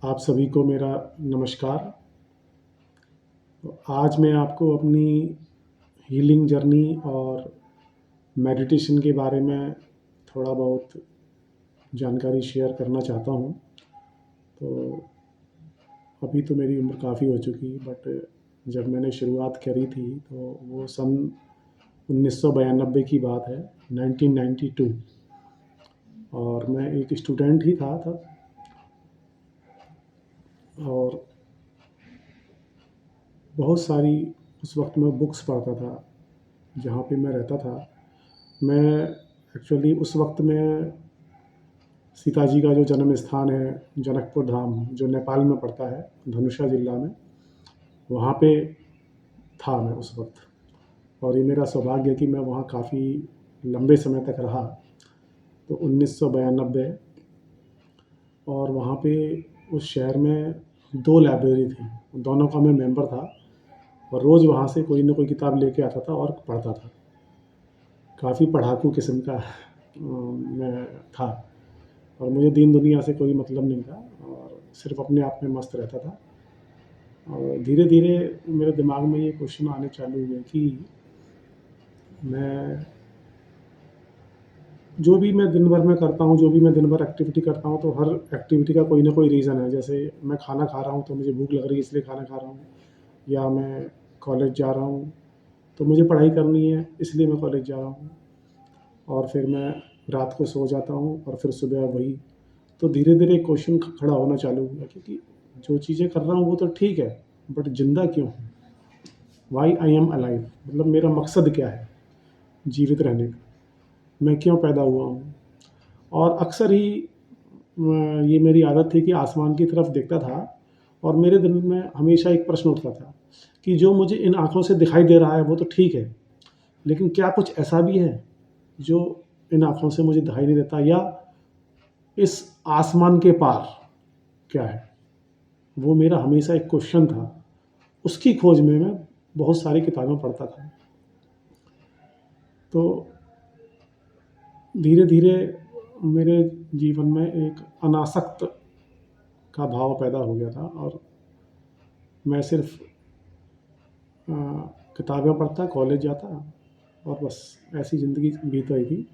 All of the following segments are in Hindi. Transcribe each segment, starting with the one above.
आप सभी को मेरा नमस्कार। तो आज मैं आपको अपनी हीलिंग जर्नी और मेडिटेशन के बारे में थोड़ा बहुत जानकारी शेयर करना चाहता हूँ। तो अभी तो मेरी उम्र काफ़ी हो चुकी, बट जब मैंने शुरुआत करी थी तो वो सन 1992 की बात है, 1992। और मैं एक स्टूडेंट ही था तब। और बहुत सारी उस वक्त मैं बुक्स पढ़ता था जहाँ पे मैं रहता था। मैं एक्चुअली उस वक्त में सीता जी का जो जन्म स्थान है, जनकपुर धाम, जो नेपाल में पड़ता है, धनुषा जिला में, वहाँ पे था मैं उस वक्त। और ये मेरा सौभाग्य है कि मैं वहाँ काफ़ी लंबे समय तक रहा। तो 1992, और वहाँ पे उस शहर में दो लाइब्रेरी थी, दोनों का मैं मेंबर था। और रोज़ वहाँ से कोई ना कोई किताब लेके आता था और पढ़ता था। काफ़ी पढ़ाकू किस्म का मैं था। और मुझे दीन दुनिया से कोई मतलब नहीं था, और सिर्फ अपने आप में मस्त रहता था। और धीरे धीरे मेरे दिमाग में ये क्वेश्चन आने चालू हुए कि मैं जो भी मैं दिन भर में करता हूँ, जो भी मैं दिन भर एक्टिविटी करता हूँ, तो हर एक्टिविटी का कोई ना कोई रीज़न है। जैसे मैं खाना खा रहा हूँ तो मुझे भूख लग रही है, इसलिए खाना खा रहा हूँ। या मैं कॉलेज जा रहा हूँ तो मुझे पढ़ाई करनी है, इसलिए मैं कॉलेज जा रहा हूँ। और फिर मैं रात को सो जाता हूँ और फिर सुबह वही। तो धीरे धीरे क्वेश्चन खड़ा होना चालू हुआ, क्योंकि जो चीज़ें कर रहा हूँ वो तो ठीक है, बट जिंदा क्यों हूँ? वाई आई एम अलाइव, मतलब मेरा मकसद क्या है जीवित रहने का? मैं क्यों पैदा हुआ हूँ? और अक्सर ही ये मेरी आदत थी कि आसमान की तरफ देखता था, और मेरे दिल में हमेशा एक प्रश्न उठता था कि जो मुझे इन आँखों से दिखाई दे रहा है वो तो ठीक है, लेकिन क्या कुछ ऐसा भी है जो इन आँखों से मुझे दिखाई नहीं देता? या इस आसमान के पार क्या है? वो मेरा हमेशा एक क्वेश्चन था। उसकी खोज में मैं बहुत सारी किताबें पढ़ता था। तो धीरे-धीरे मेरे जीवन में एक अनासक्त का भाव पैदा हो गया था, और मैं सिर्फ़ अ, किताबें पढ़ता, कॉलेज जाता, और बस ऐसी ज़िंदगी बीत रही थी।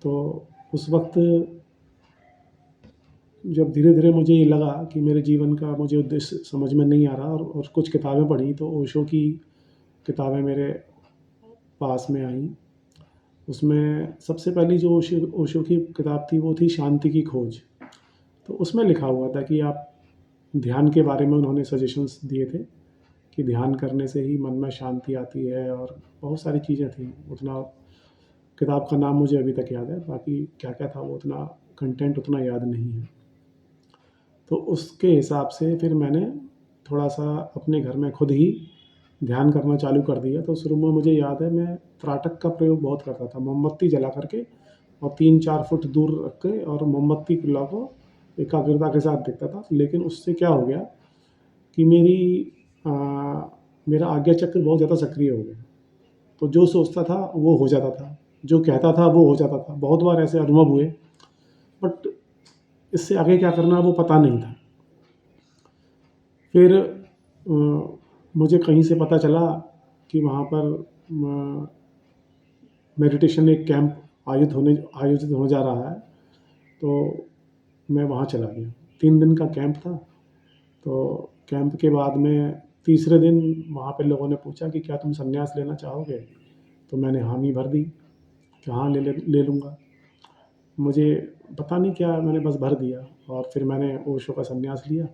तो उस वक़्त जब धीरे-धीरे मुझे ये लगा कि मेरे जीवन का मुझे उद्देश्य समझ में नहीं आ रहा, और कुछ किताबें पढ़ी, तो ओशो की किताबें मेरे पास में आईं। उसमें सबसे पहली जो ओशो की किताब थी वो थी शांति की खोज। तो उसमें लिखा हुआ था कि आप ध्यान के बारे में उन्होंने सजेशंस दिए थे कि ध्यान करने से ही मन में शांति आती है, और बहुत सारी चीज़ें थी। उतना किताब का नाम मुझे अभी तक याद है, बाकी क्या-क्या था वो उतना कंटेंट उतना याद नहीं है। तो उसके हिसाब से फिर मैंने थोड़ा-सा अपने घर में खुद ही ध्यान करना चालू कर दिया। तो शुरू में मुझे याद है, मैं त्राटक का प्रयोग बहुत करता था, मोमबत्ती जला कर के, और 3-4 फुट दूर रख के, और मोमबत्ती गुल्ला को एकाग्रता के साथ देखता था। लेकिन उससे क्या हो गया कि अ, मेरा आज्ञा चक्र बहुत ज़्यादा सक्रिय हो गया। तो जो सोचता था वो हो जाता था, जो कहता था वो हो जाता था। बहुत बार ऐसे अनुभव हुए, बट इससे आगे क्या करना है वो पता नहीं था। फिर मुझे कहीं से पता चला कि वहाँ पर मेडिटेशन एक कैंप आयोजित होने जा रहा है। तो मैं वहाँ चला गया। 3 दिन का कैंप था। तो कैंप के बाद में तीसरे दिन वहाँ पे लोगों ने पूछा कि क्या तुम संन्यास लेना चाहोगे? तो मैंने हामी भर दी कि हाँ, ले लूँगा। मुझे पता नहीं क्या, मैंने बस भर दिया, और फिर मैंने ओशो का संन्यास लिया।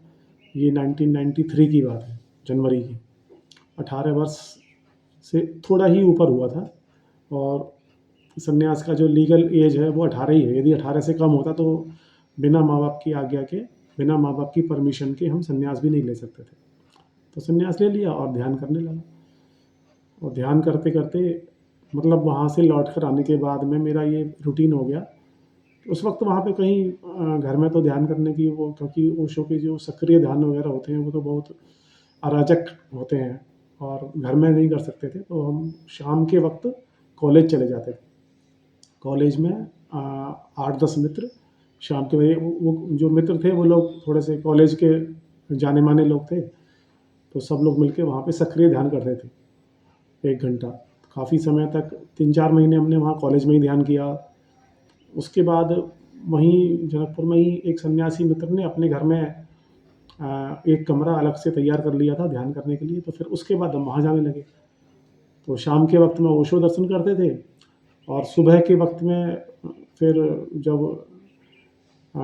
ये 1993 की बात है, जनवरी की। 18 वर्ष से थोड़ा ही ऊपर हुआ था, और संन्यास का जो लीगल एज है वो 18 ही है। यदि 18 से कम होता तो बिना माँ-बाप की आज्ञा के, बिना माँ-बाप की परमिशन के हम संन्यास भी नहीं ले सकते थे। तो संन्यास ले लिया और ध्यान करने लगा। और ध्यान करते-करते, मतलब वहाँ से लौट कर आने के बाद में मेरा ये रूटीन हो गया। उस वक़्त वहाँ पे कहीं घर में तो ध्यान करने की वो, क्योंकि ओशो के जो सक्रिय ध्यान वगैरह होते हैं वो तो बहुत अराजक होते हैं, और घर में नहीं कर सकते थे। तो हम शाम के वक़्त कॉलेज चले जाते थे। कॉलेज में 8-10 मित्र शाम के बजे वो जो मित्र थे वो लोग थोड़े से कॉलेज के जाने-माने लोग थे, तो सब लोग मिलके वहाँ पे सक्रिय ध्यान कर रहे थे 1 घंटा। काफ़ी समय तक 3-4 महीने हमने वहाँ कॉलेज में ही ध्यान किया। उसके बाद वहीं जनकपुर में ही एक सन्यासी मित्र ने अपने घर में एक कमरा अलग से तैयार कर लिया था ध्यान करने के लिए, तो फिर उसके बाद हम वहाँ जाने लगे। तो शाम के वक़्त में ओशो दर्शन करते थे और सुबह के वक़्त में फिर जब अ,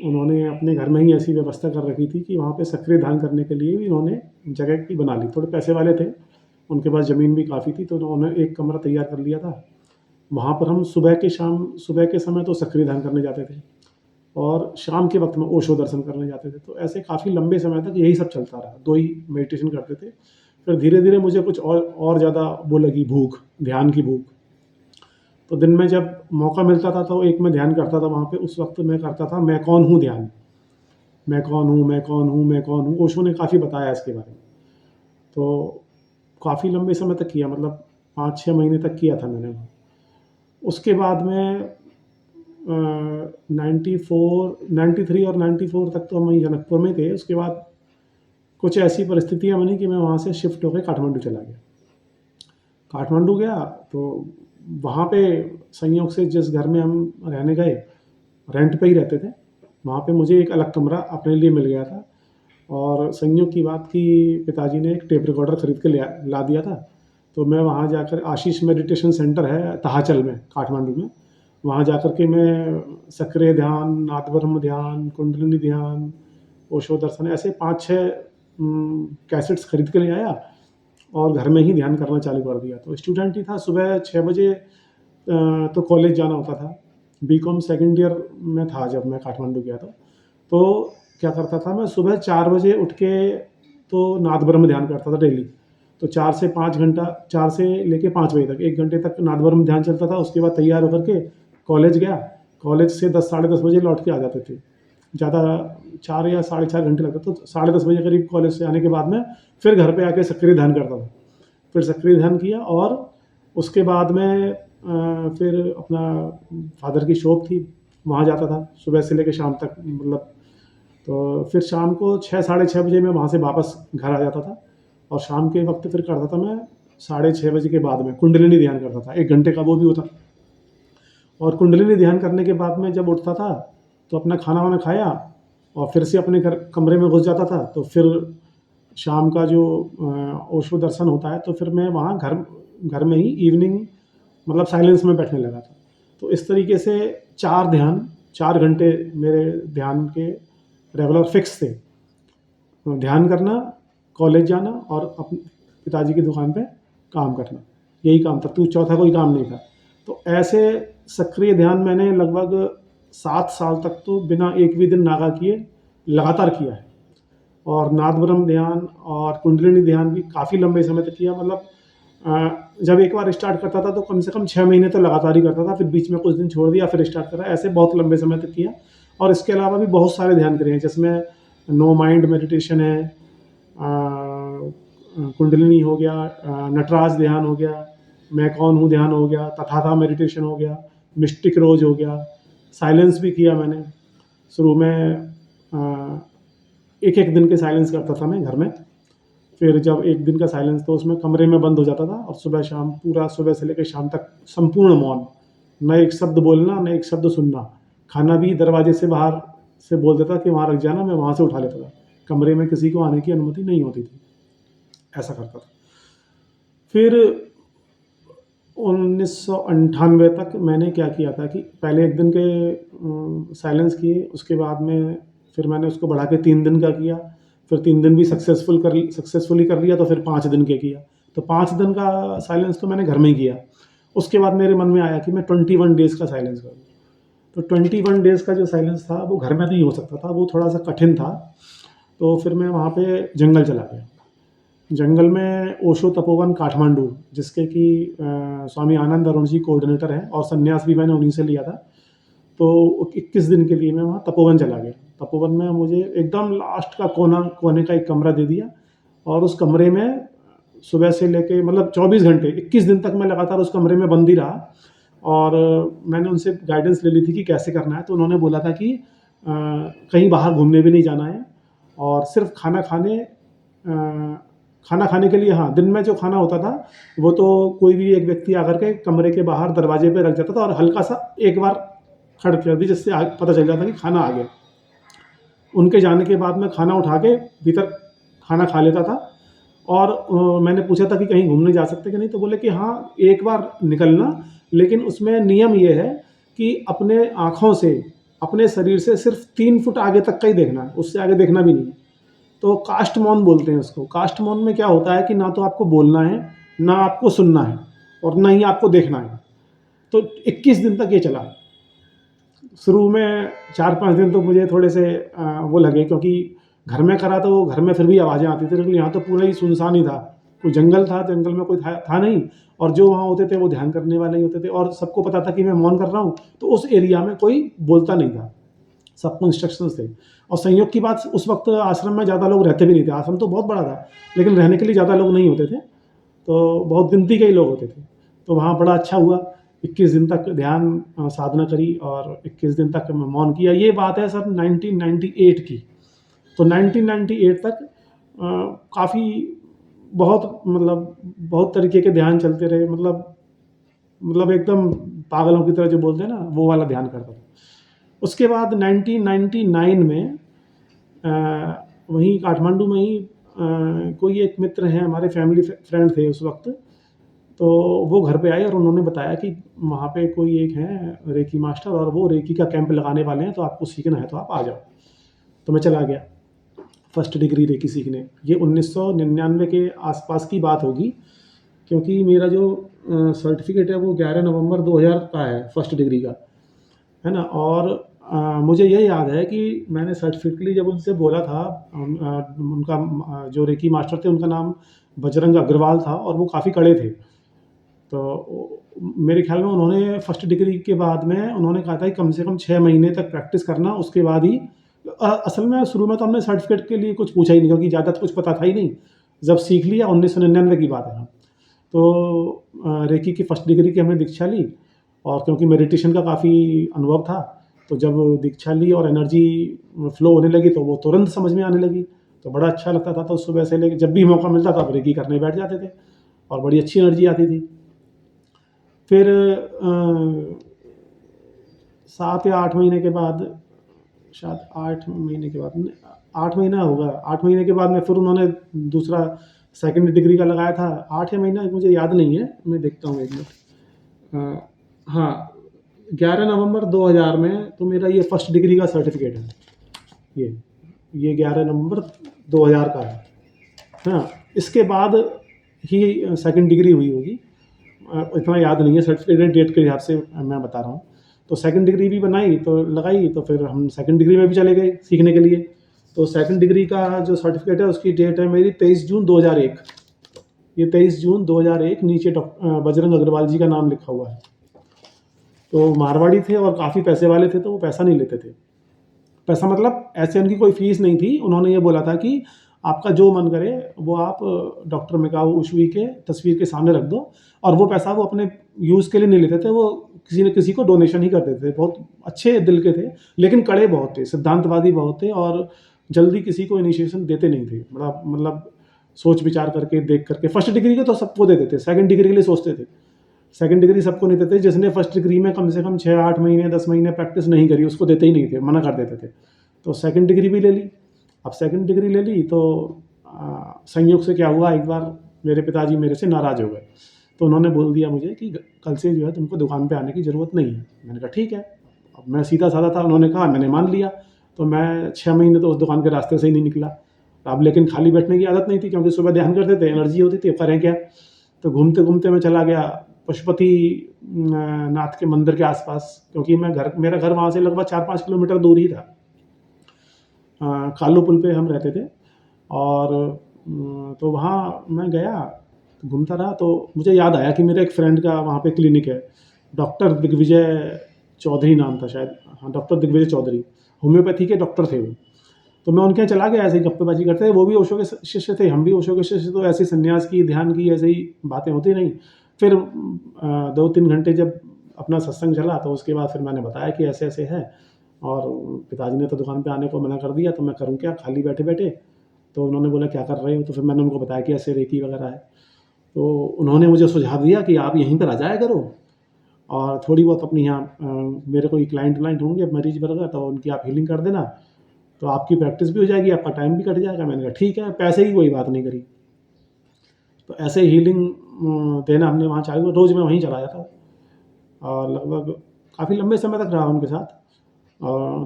उन्होंने अपने घर में ही ऐसी व्यवस्था कर रखी थी कि वहाँ पे सक्रिय ध्यान करने के लिए भी उन्होंने जगह की बना ली। थोड़े पैसे वाले थे, उनके पास ज़मीन भी काफ़ी थी, तो उन्होंने एक कमरा तैयार कर लिया था। वहाँ पर हम सुबह के समय तो सक्रिय ध्यान करने जाते थे और शाम के वक़्त में ओशो दर्शन करने जाते थे। तो ऐसे काफ़ी लंबे समय तक यही सब चलता रहा, 2 ही मेडिटेशन करते थे। फिर धीरे-धीरे मुझे कुछ और ज़्यादा वो लगी भूख, ध्यान की भूख। तो दिन में जब मौका मिलता था तो एक मैं ध्यान करता था वहाँ पे, उस वक़्त मैं करता था मैं कौन हूँ ध्यान। मैं कौन हूँ, मैं कौन हूँ, मैं कौन हूँ? ओशो ने काफ़ी बताया इसके बारे में। तो काफ़ी लंबे समय तक किया, मतलब 5-6 महीने तक किया था मैंने वहाँ। उसके बाद में 93 और 94 तक तो हम वहीं जनकपुर में थे। उसके बाद कुछ ऐसी परिस्थितियाँ बनी कि मैं वहाँ से शिफ्ट होके काठमांडू चला गया। काठमांडू गया तो वहाँ पे संयोग से जिस घर में हम रहने गए, रेंट पे ही रहते थे, वहाँ पे मुझे एक अलग कमरा अपने लिए मिल गया था और संयोग की बात कि पिताजी ने एक टेप रिकॉर्डर खरीद के ला दिया था। तो मैं वहाँ जाकर आशीष मेडिटेशन सेंटर है तहाचल में, काठमांडू में, वहाँ जाकर के मैं सक्रिय ध्यान, नादब्रह्म ध्यान, कुंडलिनी ध्यान, ओशो दर्शन ऐसे 5-6 कैसेट्स खरीद के ले आया और घर में ही ध्यान करना चालू कर दिया। तो स्टूडेंट ही था, सुबह 6 बजे तो कॉलेज जाना होता था। बीकॉम सेकंड ईयर में था जब मैं काठमांडू गया था। तो क्या करता था मैं सुबह 4 बजे उठ के तो नादब्रह्म ध्यान करता था डेली। तो 4 से 5 घंटा 4 से लेके 5 बजे तक 1 घंटे तक नादब्रह्म ध्यान चलता था। उसके बाद तैयार होकर के कॉलेज गया। कॉलेज से 10 साढ़े 10 बजे लौट के आ जाते थे। ज़्यादा 4 या साढ़े 4 घंटे लगते, तो साढ़े 10 बजे करीब कॉलेज से आने के बाद में फिर घर पे आके सक्रिय ध्यान करता था। फिर सक्रिय ध्यान किया और उसके बाद में फिर अपना फादर की शॉप थी, वहाँ जाता था सुबह से लेके शाम तक, मतलब तो फिर शाम को 6 साढ़े 6 बजे मैं वहाँ से वापस घर आ जाता था और शाम के वक़्त फिर करता था मैं साढ़े 6 बजे के बाद में कुंडलिनी ध्यान करता था, 1 घंटे का वो भी होता। और कुंडलिनी ध्यान करने के बाद में जब उठता था, तो अपना खाना-वाना खाया और फिर से अपने घर कमरे में घुस जाता था। तो फिर शाम का जो ओशो दर्शन होता है, तो फिर मैं वहाँ घर घर में ही इवनिंग मतलब साइलेंस में बैठने लगा था। तो इस तरीके से 4 घंटे मेरे ध्यान के रेगुलर फिक्स थे। ध्यान करना, कॉलेज जाना और पिताजी की दुकान पे काम करना, यही काम था, तो चौथा कोई काम नहीं था। तो ऐसे सक्रिय ध्यान मैंने लगभग 7 साल तक तो बिना एक भी दिन नागा किए लगातार किया है। और नादब्रह्म ध्यान और कुंडलिनी ध्यान भी काफ़ी लंबे समय तक किया, मतलब जब एक बार स्टार्ट करता था तो कम से कम 6 महीने तो लगातार ही करता था, फिर बीच में कुछ दिन छोड़ दिया, फिर स्टार्ट करा, ऐसे बहुत लंबे समय तक किया। और इसके अलावा भी बहुत सारे ध्यान करे हैं, जिसमें नो माइंड मेडिटेशन है, कुंडलिनी हो गया, नटराज ध्यान हो गया, मैं कौन हूँ ध्यान हो गया, तथाथा मेडिटेशन हो गया, मिस्टिक रोज हो गया, साइलेंस भी किया मैंने। शुरू में एक-एक दिन के साइलेंस करता था मैं घर में। फिर जब 1 दिन का साइलेंस तो उसमें कमरे में बंद हो जाता था और सुबह-शाम पूरा सुबह से लेके शाम तक संपूर्ण मौन। ना एक शब्द बोलना, ना एक शब्द सुनना। खाना भी दरवाजे से बाहर से बोल देता कि वहाँ रख जाना, मैं वहाँ से उठा लेता था। कमरे में किसी को आने की अनुमति नहीं होती थी। ऐसा करता था। फिर 1998 तक मैंने क्या किया था कि पहले 1 दिन के साइलेंस किए, उसके बाद में फिर मैंने उसको बढ़ा के 3 दिन का किया, फिर 3 दिन भी सक्सेसफुली कर लिया, तो फिर 5 दिन के किया। तो 5 दिन का साइलेंस तो मैंने घर में ही किया। उसके बाद मेरे मन में आया कि मैं 21 डेज़ का साइलेंस करूँ। तो 21 डेज़ का जो साइलेंस था, वो घर में नहीं हो सकता था, वो थोड़ा-सा कठिन था। तो फिर मैं वहाँ पे जंगल चला गया। जंगल में ओशो तपोवन काठमांडू, जिसके कि स्वामी आनंद अरुण जी कोऑर्डिनेटर हैं और संन्यास भी मैंने उन्हीं से लिया था। तो 21 दिन के लिए मैं वहाँ तपोवन चला गया। तपोवन में मुझे एकदम लास्ट का कोने का एक कमरा दे दिया और उस कमरे में सुबह से लेके मतलब 24 घंटे 21 दिन तक मैं लगातार उस कमरे में बंद ही रहा और मैंने उनसे गाइडेंस ले ली थी कि कैसे करना है। तो उन्होंने बोला था कि कहीं बाहर घूमने भी नहीं जाना है और सिर्फ़ खाना खाने के लिए, हाँ, दिन में जो खाना होता था, वो तो कोई भी एक व्यक्ति आकर के कमरे के बाहर दरवाजे पे रख जाता था और हल्का-सा एक बार खड़ कर दी, जिससे पता चल जाता कि खाना आ गया। उनके जाने के बाद मैं खाना उठा के भीतर खाना खा लेता था और मैंने पूछा था कि कहीं घूमने जा सकते हैं कि नहीं? तो बोले कि हाँ, एक बार निकलना, लेकिन उसमें नियम ये है कि अपने आँखों से, अपने शरीर से सिर्फ़ 3 फुट आगे तक का ही देखना है, उससे आगे देखना भी नहीं है। तो कास्ट मौन बोलते हैं उसको। कास्ट मौन में क्या होता है कि ना तो आपको बोलना है, ना आपको सुनना है और ना ही आपको देखना है। तो 21 दिन तक ये चला। शुरू में 4-5 दिन तो मुझे थोड़े से वो लगे, क्योंकि घर में करा तो घर में फिर भी आवाज़ें आती थी, लेकिन यहाँ तो पूरा ही सुनसान ही था। कोई जंगल था, जंगल में कोई था नहीं, और जो वहाँ होते थे वो ध्यान करने वाले ही होते थे और सबको पता था कि मैं मौन कर रहा हूँ, तो उस एरिया में कोई बोलता नहीं था। सबको इंस्ट्रक्शंस थे। और संयोग की बात, उस वक़्त आश्रम में ज़्यादा लोग रहते भी नहीं थे। आश्रम तो बहुत बड़ा था, लेकिन रहने के लिए ज़्यादा लोग नहीं होते थे, तो बहुत गिनती के ही लोग होते थे। तो वहाँ बड़ा अच्छा हुआ, 21 दिन तक ध्यान साधना करी और 21 दिन तक मैं मौन किया। ये बात है सर 1998 की। तो 1998 तक काफ़ी बहुत, मतलब बहुत तरीके के ध्यान चलते रहे, मतलब एकदम पागलों की तरह जो बोलते हैं ना, वो वाला ध्यान करता था। उसके बाद 1999 में वहीं काठमांडू में ही कोई एक मित्र हैं, हमारे फैमिली फ्रेंड थे उस वक़्त, तो वो घर पे आए और उन्होंने बताया कि वहाँ पे कोई एक हैं रेकी मास्टर और वो रेकी का कैंप लगाने वाले हैं, तो आपको सीखना है तो आप आ जाओ। तो मैं चला गया फर्स्ट डिग्री रेकी सीखने। ये 1999 के आसपास की बात होगी, क्योंकि मेरा जो सर्टिफ़िकेट है वो 11 नवंबर 2000 का है फर्स्ट डिग्री का, है ना? और मुझे ये याद है कि मैंने सर्टिफ़िकेट के लिए जब उनसे बोला था, उनका जो रेकी मास्टर थे उनका नाम बजरंग अग्रवाल था और वो काफ़ी कड़े थे। तो मेरे ख़्याल में उन्होंने फर्स्ट डिग्री के बाद में उन्होंने कहा था कि कम से कम 6 महीने तक प्रैक्टिस करना, उसके बाद ही असल में शुरू में तो हमने सर्टिफ़िकेट के लिए कुछ पूछा ही नहीं, क्योंकि ज़्यादा तो कुछ पता था ही नहीं। जब सीख लिया 1999 की बात है। तो रेकी की फर्स्ट डिग्री की हमने दीक्षा ली और क्योंकि मेडिटेशन का काफ़ी अनुभव था, तो जब दीक्षा ली और एनर्जी फ्लो होने लगी तो वो तुरंत समझ में आने लगी। तो बड़ा अच्छा लगता था, तो सुबह से लेके जब भी मौका मिलता था, रेकी करने बैठ जाते थे और बड़ी अच्छी एनर्जी आती थी। फिर 7 या 8 महीने के बाद, शायद 8 महीने के बाद, 8 महीना होगा, 8 महीने के बाद में फिर उन्होंने दूसरा सेकंड डिग्री का लगाया था। 8 या महीना मुझे याद नहीं है, मैं देखता हूँ 1 मिनट। हाँ, 11 नवंबर 2000 में तो मेरा ये फर्स्ट डिग्री का सर्टिफ़िकेट है। ये 11 नवंबर 2000 का है। हाँ, इसके बाद ही सेकंड डिग्री हुई होगी। इतना याद नहीं है, सर्टिफ़िकेट डेट के हिसाब से मैं बता रहा हूँ। तो सेकंड डिग्री भी बनाई तो लगाई, तो फिर हम सेकंड डिग्री में भी चले गए सीखने के लिए। तो सेकंड डिग्री का जो सर्टिफ़िकेट है उसकी डेट है मेरी 23 जून 2001। ये 23 जून 2001, नीचे बजरंग अग्रवाल जी का नाम लिखा हुआ है। तो मारवाड़ी थे और काफ़ी पैसे वाले थे, तो वो पैसा नहीं लेते थे। पैसा मतलब ऐसे उनकी कोई फ़ीस नहीं थी। उन्होंने ये बोला था कि आपका जो मन करे वो आप डॉक्टर मिकाओ उशुई के तस्वीर के सामने रख दो, और वो पैसा वो अपने यूज़ के लिए नहीं लेते थे, वो किसी न किसी को डोनेशन ही कर देते थे। बहुत अच्छे दिल के थे, लेकिन कड़े बहुत थे, सिद्धांतवादी बहुत थे और जल्दी किसी को इनिशिएशन देते नहीं थे। बड़ा मतलब सोच विचार करके, देख करके। फर्स्ट डिग्री को तो सबको दे देते, सेकंड डिग्री के लिए सोचते थे। सेकंड डिग्री सबको नहीं देते, जिसने फर्स्ट डिग्री में कम से कम 6-8 महीने 10 महीने प्रैक्टिस नहीं करी उसको देते ही नहीं थे, मना कर देते थे। तो सेकंड डिग्री भी ले ली। अब सेकंड डिग्री ले ली तो संयोग से क्या हुआ, एक बार मेरे पिताजी मेरे से नाराज़ हो गए। तो उन्होंने बोल दिया मुझे कि कल से जो है तुमको दुकान पे आने की ज़रूरत नहीं है। मैंने कहा ठीक है। अब मैं सीधा-साधा था, उन्होंने कहा, मैंने मान लिया। तो मैं 6 महीने तो उस दुकान के रास्ते से ही नहीं निकला। अब लेकिन खाली बैठने की आदत नहीं थी, क्योंकि सुबह ध्यान करते थे, एनर्जी होती थी, अब करें क्या? तो घूमते-घूमते मैं चला गया पशुपति नाथ के मंदिर के आस-पास, क्योंकि मेरा घर वहाँ से लगभग 4-5 किलोमीटर दूर ही था। कालू पुल पे हम रहते थे और तो वहाँ मैं गया, घूमता रहा, तो मुझे याद आया कि मेरे एक फ्रेंड का वहाँ पे क्लिनिक है। डॉक्टर दिग्विजय चौधरी नाम था शायद। हाँ, डॉक्टर दिग्विजय चौधरी, होम्योपैथी के डॉक्टर थे वो। तो मैं उनके यहाँ चला गया, ऐसे ही गप्पेबाजी करते, वो भी ओशो के शिष्य थे, हम भी ओशो के शिष्य, तो ऐसे ही संन्यास की, ध्यान की, ऐसे ही बातें होती रहीं। फिर 2-3 घंटे जब अपना सत्संग चला, तो उसके बाद फिर मैंने बताया कि ऐसे-ऐसे है और पिताजी ने तो दुकान पे आने को मना कर दिया, तो मैं करूँ क्या खाली बैठे-बैठे? तो उन्होंने बोला, "क्या कर रहे हो?" तो फिर मैंने उनको बताया कि ऐसे रेकी वगैरह है। तो उन्होंने मुझे सुझाव दिया कि आप यहीं पर आ जाया करो और थोड़ी बहुत अपनी यहाँ मेरे कोई क्लाइंट-व्लाइंट होंगे मरीज़ वगैरह, तो उनकी आप हीलिंग कर देना, तो आपकी प्रैक्टिस भी हो जाएगी, आपका टाइम भी कट जाएगा। मैंने कहा ठीक है, पैसे की कोई बात नहीं करी। तो ऐसे हीलिंग देना हमने वहाँ चालू, रोज़ मैं वहीं चला जाता और लगभग काफ़ी लंबे समय तक रहा उनके साथ।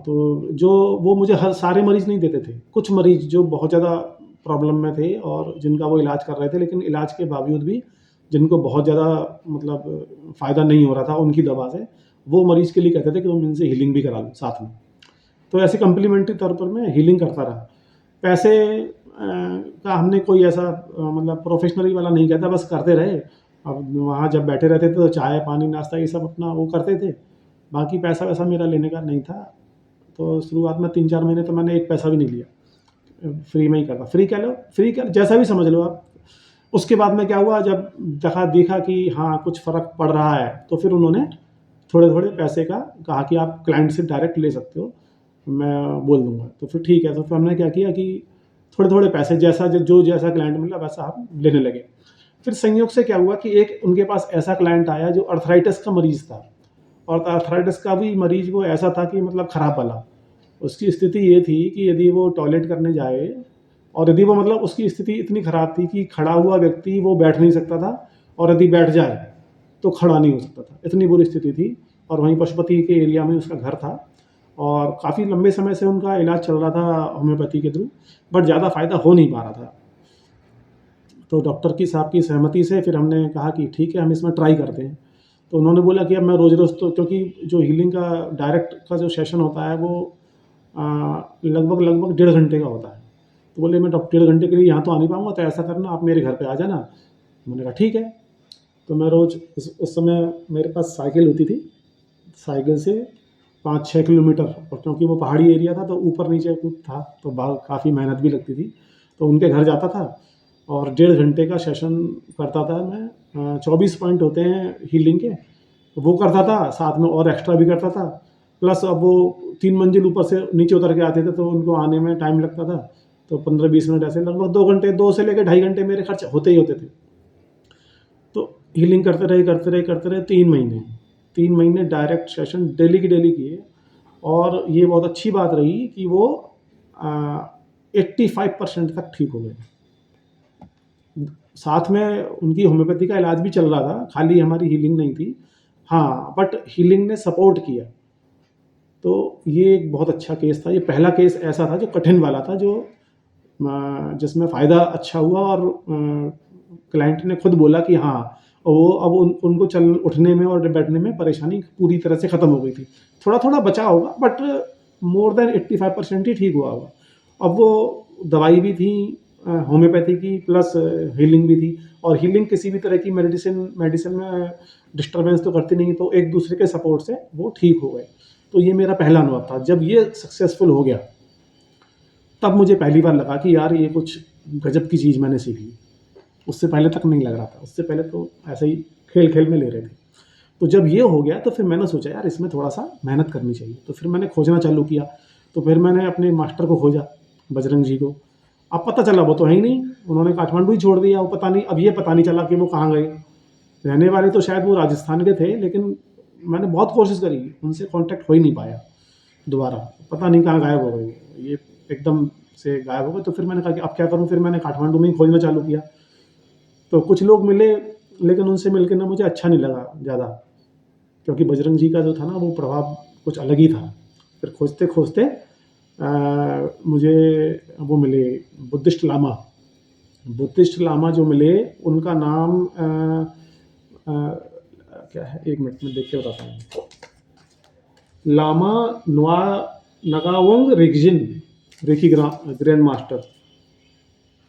तो जो वो मुझे हर सारे मरीज़ नहीं देते थे। कुछ मरीज़ जो बहुत ज़्यादा प्रॉब्लम में थे और जिनका वो इलाज कर रहे थे, लेकिन इलाज के बावजूद भी जिनको बहुत ज़्यादा मतलब फ़ायदा नहीं हो रहा था उनकी दवा से, वो मरीज़ के लिए कहते थे कि तुम इनसे हीलिंग भी करा लो साथ में। तो ऐसे कॉम्प्लीमेंट्री तौर पर मैं हीलिंग करता रहा। पैसे का हमने कोई ऐसा मतलब प्रोफ़ेशनली वाला नहीं कहता, बस करते रहे। अब वहाँ जब बैठे रहते थे तो चाय, पानी, नाश्ता ये सब अपना वो करते थे। बाकी पैसा-वैसा मेरा लेने का नहीं था। तो शुरुआत में 3-4 महीने तो मैंने एक पैसा भी नहीं लिया। फ्री में ही करता, फ्री कह लो, फ्री कह जैसा भी समझ लो आप। उसके बाद में क्या हुआ, जब देखा कि हाँ, कुछ फ़र्क पड़ रहा है, तो फिर उन्होंने थोड़े-थोड़े पैसे का कहा कि आप क्लाइंट से डायरेक्ट ले सकते हो, मैं बोल दूँगा। तो फिर ठीक है, तो फिर हमने क्या किया कि थोड़े-थोड़े पैसे जैसा जो जैसा क्लाइंट मिला वैसा हम लेने लगे। फिर संयोग से क्या हुआ कि एक उनके पास ऐसा क्लाइंट आया जो अर्थराइटिस का मरीज़ था और अर्थराइटिस का भी मरीज़ वो ऐसा था कि मतलब खराब वाला। उसकी स्थिति ये थी कि यदि वो टॉयलेट करने जाए और यदि वो मतलब उसकी स्थिति इतनी खराब थी कि खड़ा हुआ व्यक्ति वो बैठ नहीं सकता था और यदि बैठ जाए, तो खड़ा नहीं हो सकता था। इतनी बुरी स्थिति थी और वहीं पशुपति के एरिया में उसका घर था और काफ़ी लंबे समय से उनका इलाज चल रहा था होम्योपैथी के थ्रू, बट ज़्यादा फ़ायदा हो नहीं पा रहा था। तो डॉक्टर की साहब की सहमति से फिर हमने कहा कि ठीक है, हम इसमें ट्राई करते हैं। तो उन्होंने बोला कि अब मैं रोज़-रोज़ तो क्योंकि जो हीलिंग का डायरेक्ट का जो सेशन होता है वो अ, लगभग 1.5 घंटे का होता है। तो बोले मैं 1.5 घंटे के लिए यहाँ तो आ नहीं पाऊँगा, तो ऐसा करना आप मेरे घर पे आ जाना। मैंने कहा ठीक है। तो मैं रोज़ उस समय मेरे पास साइकिल होती थी, साइकिल से 5-6 किलोमीटर, और क्योंकि वो पहाड़ी एरिया था तो ऊपर-नीचे कुछ था, तो काफ़ी मेहनत भी लगती थी। तो उनके घर जाता था और 1.5 घंटे का सेशन करता था मैं। 24 पॉइंट होते हैं हीलिंग के, वो करता था, साथ में और एक्स्ट्रा भी करता था। प्लस अब वो 3 मंजिल ऊपर से नीचे उतर के आते थे, तो उनको आने में टाइम लगता था। तो 15-20 मिनट ऐसे लगभग 2 घंटे, 2 से लेके ढाई घंटे मेरे खर्च होते ही होते थे। तो हीलिंग करते रहे 3 महीने। 3 महीने डायरेक्ट सेशन डेली की डेली किए और ये बहुत अच्छी बात रही कि वो अ, 85% तक ठीक हो गए। साथ में उनकी होम्योपैथी का इलाज भी चल रहा था, खाली हमारी हीलिंग नहीं थी। हाँ, बट हीलिंग ने सपोर्ट किया। तो ये एक बहुत अच्छा केस था। ये पहला केस ऐसा था जो कठिन वाला था, जो जिसमें फ़ायदा अच्छा हुआ और क्लाइंट ने खुद बोला कि हाँ, वो अब उनको चल उठने में और बैठने में परेशानी पूरी तरह से ख़त्म हो गई थी। थोड़ा-थोड़ा बचा होगा, बट मोर देन 85% ही ठीक हुआ होगा। अब वो दवाई भी थी होम्योपैथी की, प्लस हीलिंग भी थी, और हीलिंग किसी भी तरह की मेडिसिन में डिस्टर्बेंस तो करती नहीं, तो एक दूसरे के सपोर्ट से वो ठीक हो गए। तो ये मेरा पहला अनुभव था। जब ये सक्सेसफुल हो गया, तब मुझे पहली बार लगा कि यार ये कुछ गज़ब की चीज़ मैंने सीख ली। उससे पहले तक नहीं लग रहा था, उससे पहले तो ऐसे ही खेल-खेल में ले रहे थे। तो जब ये हो गया तो फिर मैंने सोचा यार इसमें थोड़ा-सा मेहनत करनी चाहिए। तो फिर मैंने खोजना चालू किया। तो फिर मैंने अपने मास्टर को खोजा, बजरंग जी को। अब पता चला वो तो है ही नहीं, उन्होंने काठमांडू ही छोड़ दिया। वो पता नहीं, अब ये पता नहीं चला कि वो कहाँ गए। रहने वाले तो शायद वो राजस्थान के थे, लेकिन मैंने बहुत कोशिश करी, उनसे कॉन्टैक्ट हो ही नहीं पाया दोबारा। पता नहीं कहाँ गायब हो गए, ये एकदम से गायब हो गए। तो फिर मैंने कहा कि अब क्या करूँ? फिर मैंने काठमांडू में ही खोजना चालू किया। तो कुछ लोग मिले, लेकिन उनसे मिल के ना मुझे अच्छा नहीं लगा ज़्यादा, क्योंकि बजरंग जी का जो था ना वो प्रभाव कुछ अलग ही था। फिर खोजते-खोजते मुझे वो मिले बुद्धिस्ट लामा जो मिले, उनका नाम अ, क्या है, 1 मिनट में देख के बताता हूँ। लामा नोआ नगावोंग रिगजिन, रेकी ग्रैंड मास्टर।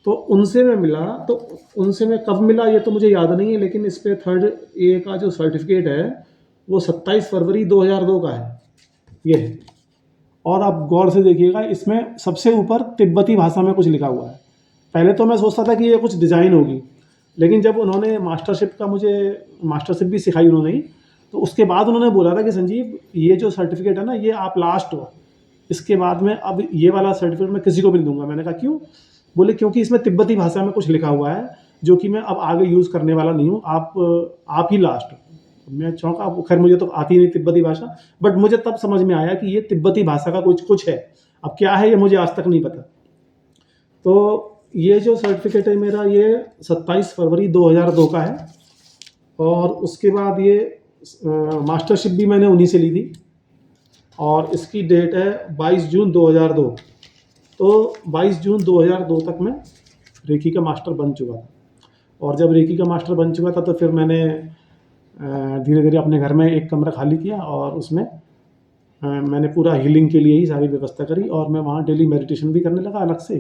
तो उनसे मैं मिला, तो उनसे मैं कब मिला ये तो मुझे याद नहीं है, लेकिन इस पे थर्ड ए का जो सर्टिफिकेट है वो 27 फरवरी 2002 का है, ये है। और आप गौर से देखिएगा, इसमें सबसे ऊपर तिब्बती भाषा में कुछ लिखा हुआ है। पहले तो मैं सोचता था कि ये कुछ डिज़ाइन होगी, लेकिन जब उन्होंने मास्टरशिप भी सिखाई उन्होंने ही, तो उसके बाद उन्होंने बोला था कि संजीव ये जो सर्टिफिकेट है ना, ये आप लास्ट हो, इसके बाद में अब ये वाला सर्टिफिकेट मैं किसी को भी नहीं दूंगा। मैंने कहा क्यों? बोले क्योंकि इसमें तिब्बती भाषा में कुछ लिखा हुआ है जो कि मैं अब आगे यूज़ करने वाला नहीं हूँ, आप ही लास्ट हो। मैं चौंका। खैर मुझे तो आती नहीं तिब्बती भाषा, बट मुझे तब समझ में आया कि ये तिब्बती भाषा का कुछ कुछ है। अब क्या है ये मुझे आज तक नहीं पता। तो ये जो सर्टिफिकेट है मेरा, ये 27 फरवरी 2002 का है। और उसके बाद ये मास्टरशिप भी मैंने उन्हीं से ली थी, और इसकी डेट है 22 जून 2002। तो 22 जून 2002 तक मैं रेकी का मास्टर बन चुका था। और जब रेकी का मास्टर बन चुका था तो फिर मैंने धीरे धीरे अपने घर में एक कमरा खाली किया, और उसमें मैंने पूरा हीलिंग के लिए ही सारी व्यवस्था करी, और मैं वहाँ डेली मेडिटेशन भी करने लगा अलग से।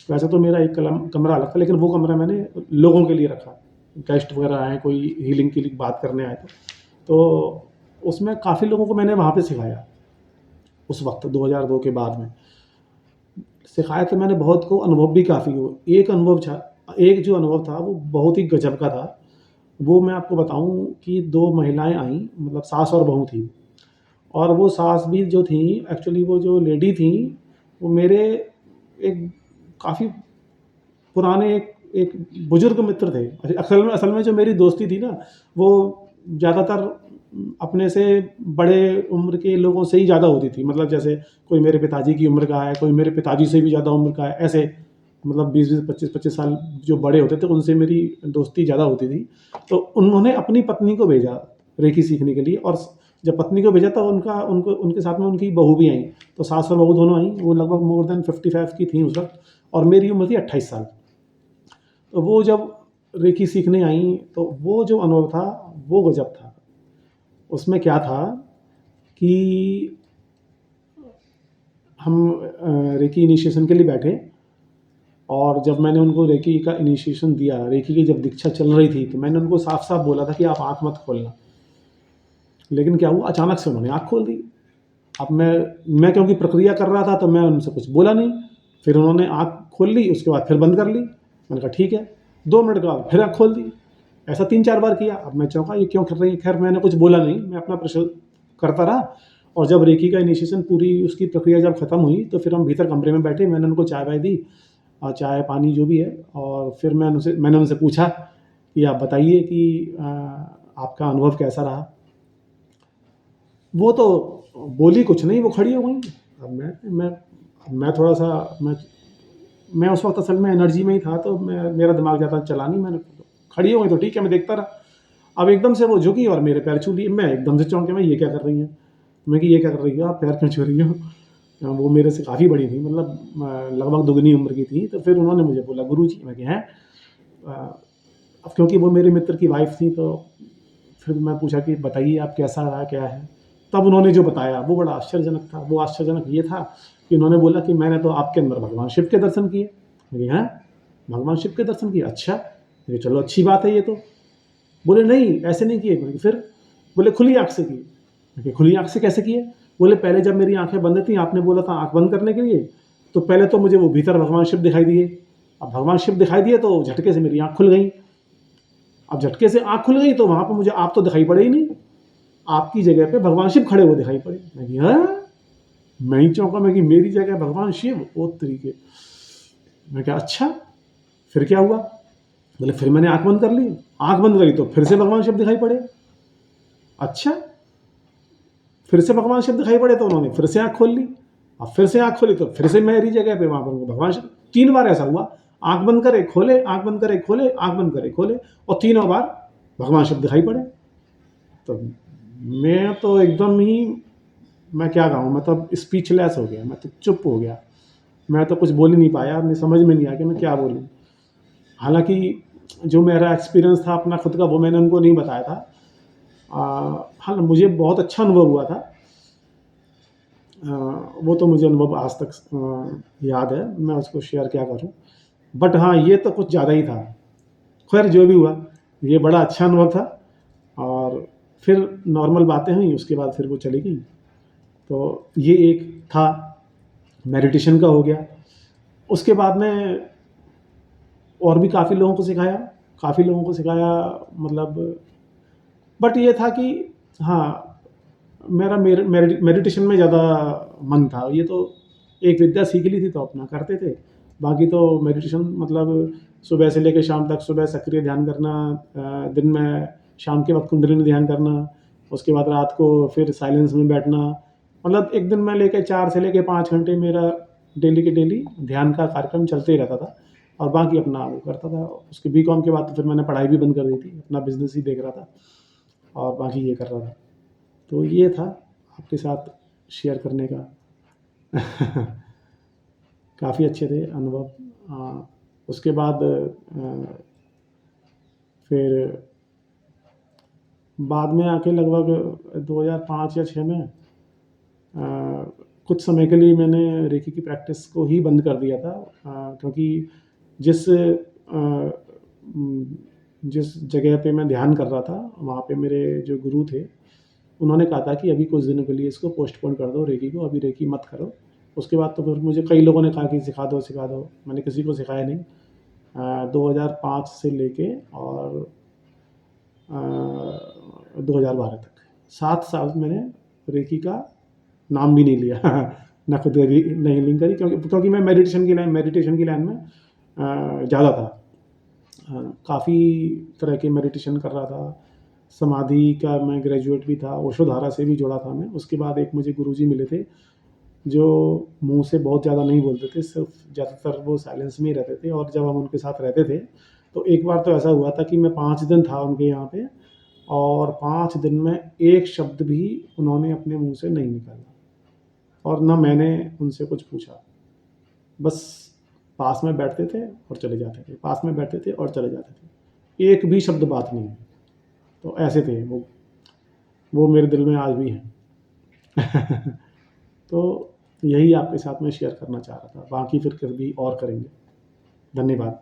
वैसे तो मेरा एक कमरा अलग था, लेकिन वो कमरा मैंने लोगों के लिए रखा, गेस्ट वगैरह आए, कोई हीलिंग के लिए बात करने आए तो उसमें काफ़ी लोगों को मैंने वहाँ पे सिखाया। उस वक्त 2002 के बाद में सिखाया तो मैंने बहुत को, अनुभव भी काफ़ी हुए। एक जो अनुभव था वो बहुत ही गजब का था। वो मैं आपको बताऊं कि 2 महिलाएं आईं, मतलब सास और बहू थी। और वो सास भी जो थी, एक्चुअली वो जो लेडी थी, वो मेरे एक काफ़ी पुराने एक बुजुर्ग मित्र थे। असल में जो मेरी दोस्ती थी ना, वो ज़्यादातर अपने से बड़े उम्र के लोगों से ही ज़्यादा होती थी। मतलब जैसे कोई मेरे पिताजी की उम्र का है, कोई मेरे पिताजी से भी ज़्यादा उम्र का है, ऐसे मतलब 20-20, 25-25 साल जो बड़े होते थे उनसे मेरी दोस्ती ज़्यादा होती थी। तो उन्होंने अपनी पत्नी को भेजा रेकी सीखने के लिए, और जब पत्नी को भेजा तो उनके साथ में उनकी बहू भी आई। तो सास और बहू दोनों आई। वो लगभग मोर देन 55 की थी उस वक्त, और मेरी उम्र थी 28 साल। तो वो जब रेकी सीखने आई तो वो जो अनुभव था वो गजब था। उसमें क्या था कि हम रेकी इनिशिएशन के लिए बैठे, और जब मैंने उनको रेकी का इनिशिएशन दिया, रेकी की जब दीक्षा चल रही थी, तो मैंने उनको साफ साफ बोला था कि आप आँख मत खोलना। लेकिन क्या हुआ, अचानक से उन्होंने आँख खोल दी। अब मैं क्योंकि प्रक्रिया कर रहा था तो मैं उनसे कुछ बोला नहीं। फिर उन्होंने आँख खोल ली, उसके बाद फिर बंद कर ली। मैंने कहा ठीक है। 2 मिनट के बाद फिर आँख खोल दी। ऐसा 3-4 बार किया। अब मैं चौंका, ये क्यों कर रही है? खैर मैंने कुछ बोला नहीं, मैं अपना प्रश्न करता रहा। और जब रेकी का इनिशिएशन पूरी उसकी प्रक्रिया जब ख़त्म हुई, तो फिर हम भीतर कमरे में बैठे। मैंने उनको चाय वाय दी, और चाय पानी जो भी है, और फिर मैंने उनसे पूछा कि आप बताइए कि आपका अनुभव कैसा रहा? वो तो बोली कुछ नहीं, वो खड़ी हो गई। अब मैं थोड़ा-सा मैं उस वक़्त असल में एनर्जी में ही था, तो मेरा दिमाग ज़्यादा चला नहीं। मैंने खड़ी हो गई तो ठीक है, मैं देखता रहा। अब एकदम से वो झुकी और मेरे पैर छू लिए। मैं एकदम से चौंक गया, मैं ये क्या कर रही हैं? मैं कि ये क्या कर रही हो आप, पैर क्यों छू रही हो? वो मेरे से काफ़ी बड़ी थी, मतलब लगभग दुगनी उम्र की थी। तो फिर उन्होंने मुझे बोला गुरुजी। मैं कि हैं? अब क्योंकि वो मेरे मित्र की वाइफ़ थी, तो फिर मैं पूछा कि बताइए आप कैसा रहा, क्या है? तब उन्होंने जो बताया वो बड़ा आश्चर्यजनक था। वो आश्चर्यजनक ये था कि उन्होंने बोला कि मैंने तो आपके अंदर भगवान शिव के दर्शन किए। मैं कि हैं? भगवान शिव के दर्शन किए? अच्छा। मैं चलो अच्छी बात है ये तो। बोले नहीं ऐसे नहीं किए। मैंने फिर? बोले खुली आँख से किए। मैं खुली आँख से कैसे किए? बोले पहले जब मेरी आँखें बंद थी, आपने बोला था आँख बंद करने के लिए, तो पहले तो मुझे वो भीतर भगवान शिव दिखाई दिए। अब भगवान शिव दिखाई दिए तो झटके से मेरी आँख खुल गई। अब झटके से आँख खुल गई तो वहाँ पे मुझे आप तो दिखाई पड़े ही नहीं। आपकी जगह पे भगवान शिव खड़े हुए दिखाई पड़े। मैं कि हाँ? मैं ही चौंका। मैं कि मेरी जगह भगवान शिव? ओ तरीके! मैं कहा अच्छा, फिर क्या हुआ? बोले फिर मैंने आँख बंद कर ली। आँख बंद करी तो फिर से भगवान शिव दिखाई पड़े। अच्छा, फिर से भगवान शिव दिखाई पड़े तो उन्होंने फिर से आँख खोल ली। अब फिर से आँख खोली तो फिर से मेरी जगह पे वहाँ पर भगवान शिव। 3 बार ऐसा हुआ। आँख बंद करे, खोले, आँख बंद करे, खोले, आँख बंद करे, खोले, और तीनों बार भगवान शिव दिखाई पड़े। तो मैं तो एकदम ही, मैं क्या कहूँ, मैं तो स्पीचलेस हो गया। मैं तो चुप हो गया। मैं तो कुछ बोल ही नहीं पाया। मैं समझ में नहीं आया कि मैं क्या बोलूँ। हालाँकि जो मेरा एक्सपीरियंस था अपना खुद का, वो मैंने उनको नहीं बताया था। हाँ, मुझे बहुत अच्छा अनुभव हुआ था। वो तो मुझे अनुभव आज तक याद है। मैं उसको शेयर क्या करूँ। बट हाँ, ये तो कुछ ज़्यादा ही था। खैर जो भी हुआ, ये बड़ा अच्छा अनुभव था। और फिर नॉर्मल बातें हुई, उसके बाद फिर वो चली गई। तो ये एक था, मेडिटेशन का हो गया। उसके बाद में और भी काफ़ी लोगों को सिखाया, मतलब बट ये था कि हाँ, मेरा मेडिटेशन में ज़्यादा मन था। ये तो एक विद्या सीख ली थी तो अपना करते थे। बाकी तो मेडिटेशन मतलब सुबह से लेके शाम तक, सुबह सक्रिय ध्यान करना, दिन में शाम के वक़्त कुंडलिनी ध्यान करना, उसके बाद रात को फिर साइलेंस में बैठना। मतलब एक दिन में लेके 4 से लेके 5 घंटे मेरा डेली के डेली ध्यान का कार्यक्रम चलते ही रहता था और बाकी अपना वो करता था। उसके बीकॉम के बाद तो फिर मैंने पढ़ाई भी बंद कर दी थी, अपना बिज़नेस ही देख रहा था और बाकी ये कर रहा था। तो ये था आपके साथ शेयर करने का। काफ़ी अच्छे थे अनुभव। उसके बाद फिर बाद में आके लगभग 2005 या 6 में कुछ समय के लिए मैंने रेकी की प्रैक्टिस को ही बंद कर दिया था, क्योंकि जिस जिस जगह पे मैं ध्यान कर रहा था वहाँ पे मेरे जो गुरु थे उन्होंने कहा था कि अभी कुछ दिनों के लिए इसको पोस्टपोन कर दो रेकी को, अभी रेकी मत करो। उसके बाद तो फिर मुझे कई लोगों ने कहा कि सिखा दो, सिखा दो। मैंने किसी को सिखाया नहीं। 2005 से लेके और 2012 तक 7 साल मैंने रेकी का नाम भी नहीं लिया। ना खुद नहीं लिंक करी, क्योंकि मैं मेडिटेशन की लाइन में ज़्यादा था। काफ़ी तरह के मेडिटेशन कर रहा था। समाधि का मैं ग्रेजुएट भी था, ओशोधारा से भी जुड़ा था मैं। उसके बाद एक मुझे गुरुजी मिले थे, जो मुँह से बहुत ज़्यादा नहीं बोलते थे, सिर्फ़ ज़्यादातर वो साइलेंस में ही रहते थे और जब हम उनके साथ रहते थे, तो एक बार तो ऐसा हुआ था कि मैं 5 दिन था उनके यहाँ पे और 5 दिन में एक शब्द भी उन्होंने अपने मुँह से नहीं निकाला और ना मैंने उनसे कुछ पूछा। बस पास में बैठते थे और चले जाते थे, पास में बैठते थे और चले जाते थे। एक भी शब्द बात नहीं हुई। तो ऐसे थे वो मेरे दिल में आज भी हैं। तो यही आपके साथ में शेयर करना चाह रहा था। बाकी फिर कभी और करेंगे। धन्यवाद।